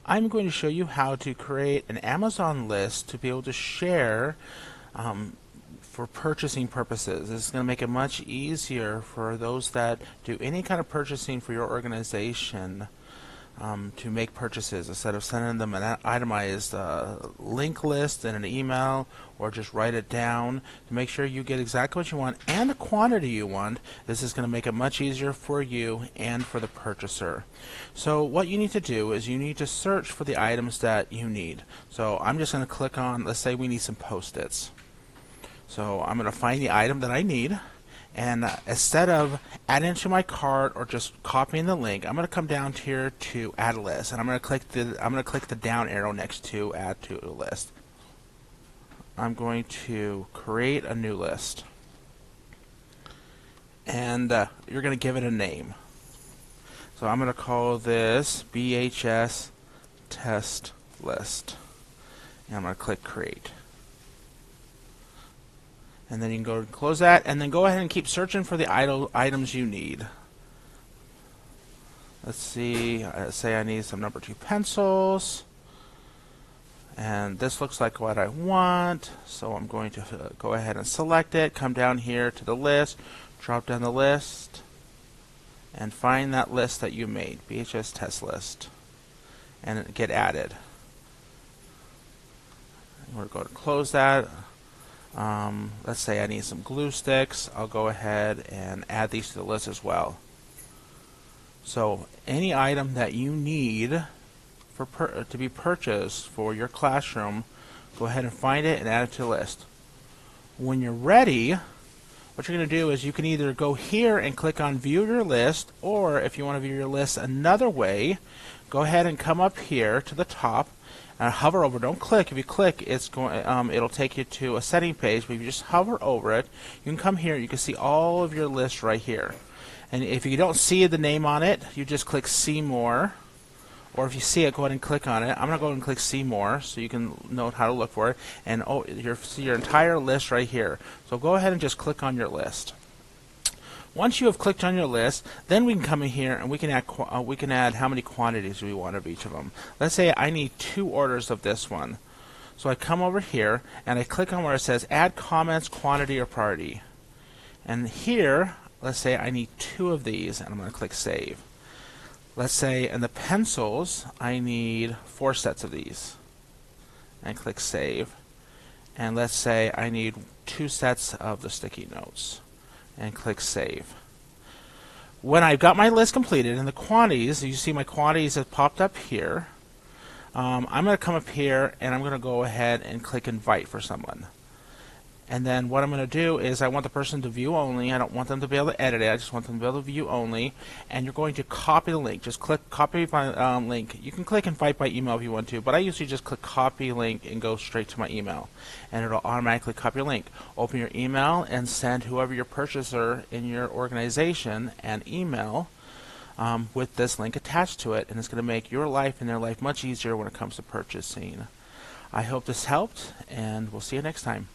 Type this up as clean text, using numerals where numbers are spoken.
I'm going to show you how to create an Amazon list to be able to share for purchasing purposes. This is going to make it much easier for those that do any kind of purchasing for your organization to make purchases instead of sending them an itemized link list in an email, or just write it down to make sure you get exactly what you want and the quantity you want. This is going to make it much easier for you and for the purchaser. So what you need to do is you need to search for the items that you need. So I'm just going to click on, let's say we need some Post-its. So I'm going to find the item that I need, and instead of adding it to my cart or just copying the link, I'm going to come down here to Add a List, and I'm going to click the down arrow next to Add to a List. I'm going to create a new list, and you're going to give it a name. So I'm going to call this BHS Test List, and I'm going to click Create. And then you can go and close that, and then go ahead and keep searching for the items you need. Let's see, say I need some number 2 pencils, and this looks like what I want, so I'm going to go ahead and select it, come down here to the list, drop down the list, and find that list that you made, BHS Test List, and get added. We're going to close that. Let's say I need some glue sticks. I'll go ahead and add these to the list as well. So any item that you need to be purchased for your classroom, go ahead and find it and add it to the list. When you're ready, what you're going to do is you can either go here and click on View Your List, or if you want to view your list another way, go ahead and come up here to the top. Hover over. Don't click. If you click, it's going. It'll take you to a setting page. But if you just hover over it, you can come here. You can see all of your lists right here. And if you don't see the name on it, you just click See More. Or if you see it, go ahead and click on it. I'm going to go ahead and click See More, so you can know how to look for it. And see your entire list right here. So go ahead and just click on your list. Once you have clicked on your list, then we can come in here and we can add how many quantities we want of each of them. Let's say I need 2 orders of this one. So I come over here and I click on where it says Add Comments, Quantity, or Priority. And here, let's say I need 2 of these, and I'm going to click Save. Let's say in the pencils, I need 4 sets of these, and click Save. And let's say I need 2 sets of the sticky notes, and click Save. When I've got my list completed and the quantities, you see my quantities have popped up here. I'm going to come up here and I'm going to go ahead and click Invite for someone. And then what I'm going to do is I want the person to view only. I don't want them to be able to edit it. I just want them to be able to view only. And you're going to copy the link. Just click Copy by link. You can click Invite by email if you want to, but I usually just click Copy Link and go straight to my email. And it'll automatically copy your link. Open your email and send whoever your purchaser in your organization an email with this link attached to it. And it's going to make your life and their life much easier when it comes to purchasing. I hope this helped, and we'll see you next time.